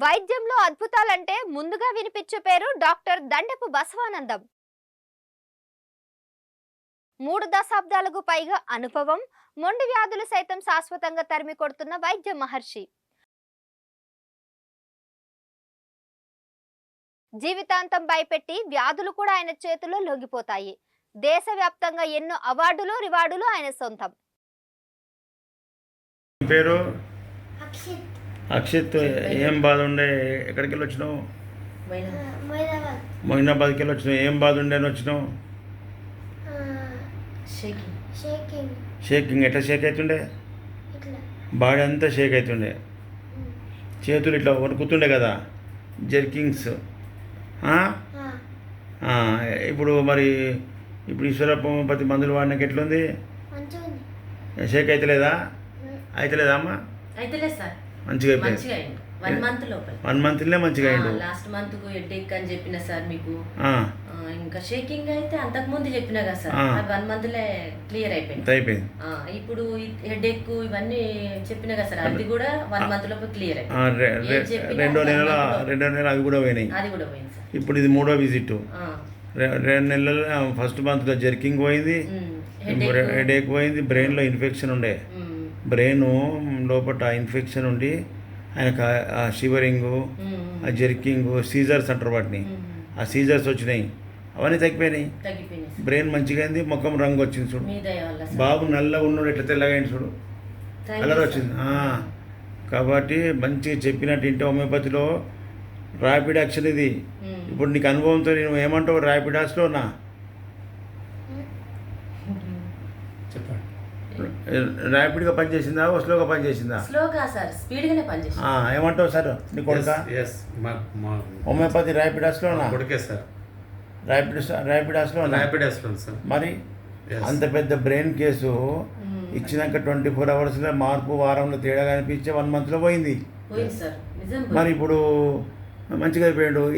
వైద్యంలో అద్భుతాలంటే ముందుగా వినిపించే పేరు డాక్టర్ దండపు బసవానందం. 3 దశాబ్దాలకు పైగా అనుభవం, మొండి వ్యాధులు సైతం శాశ్వతంగా తరిమి కొడుతున్న వైద్య మహర్షి. జీవితాంతం భయపెట్టి వ్యాధులు కూడా ఆయన చేతుల్లో లొంగిపోతాయి. దేశవ్యాప్తంగా ఎన్నో అవార్డులు, రివార్డులు ఆయన సొంతం. పేరు అక్షిత్. ఏం బాధ ఉండే? ఎక్కడికి వెళ్ళి వచ్చినావు? మొయినాబాద్కి వెళ్ళి వచ్చినావు. ఏం బాధ ఉండే అని వచ్చినావు? షేకింగ్. ఎట్లా షేక్ అవుతుండే? బాడీ అంతా షేక్ అవుతుండే, చేతులు ఇట్లా వణుకుతుండే కదా, జర్కింగ్స్. ఇప్పుడు మరి ఈశ్వరపతి మందులు వాడినాక ఎట్లుంది? షేక్ అవుతలేదా? అవుతలేదా అమ్మా? అయితే సార్ మంచిగా అయిపోయింది. 1 మంత్ లోపల 1 మంత్లే మంచిగా అయిండు. లాస్ట్ మంత్ హెడేక్ అని చెప్పిన సార్ మీకు. ఇంకా షేకింగ్ అయితే అంతకు ముందు చెప్పినా కదా సార్, 1 మంత్ లే క్లియర్ అయిపోయింది. ఇప్పుడు హెడేక్ ఇవన్నీ చెప్పినా కదా సార్, అది కూడా 1 మంత్ లోపల క్లియర్ అయిపోయింది. రెండో నెల అవి కూడా పోయినాయి. అది కూడా పోయింది సార్. ఇప్పుడు ఇది 3వ విజిట్. 2 నెలలు ఫస్ట్ మంత్లో జర్కింగ్ పోయింది, హెడేక్ పోయింది, బ్రెయిన్లో ఇన్ఫెక్షన్ ఉండే, బ్రెయిన్ లోపల ఇన్ఫెక్షన్ ఉండి ఆయనకు ఆ షివరింగు, ఆ జర్కింగ్, సీజర్స్ అంటారు వాటిని, ఆ సీజర్స్ వచ్చినాయి. అవన్నీ తగ్గిపోయినాయి. బ్రెయిన్ మంచిగా అయింది, ముఖం రంగు వచ్చింది చూడు. బాబు నల్లగా ఉన్నాడు, ఎట్లా తెల్లగా అయింది చూడు, కలర్ వచ్చింది. కాబట్టి మంచిగా చెప్పినట్టు ఇంటే హోమియోపతిలో ర్యాపిడ్ యాక్షన్ ఇది. ఇప్పుడు నీకు అనుభవంతో నేను ఏమంటావు? ర్యాపిడ్ యాక్షన్లోనా చెప్పండి. ర్యాపిడ్గా పనిచేసిందా, స్లోగా పనిచేసిందా? స్లోగా సార్, స్పీడ్గానే పనిచేసింది. ఏమంటావు సార్? నీ కొడుక హోమియోపతి ర్యాపిడ్ యాక్స్లోనా? కొడుకే సార్. Rapid యాక్స్లో sir. మరి అంత పెద్ద బ్రెయిన్ కేసు ఇచ్చినాక 24 అవర్స్లో మార్పు, వారంలో తేడా కనిపించే 1 మంత్లో పోయింది. సార్. మరి ఇప్పుడు మంచిగా అయిపోయాడు.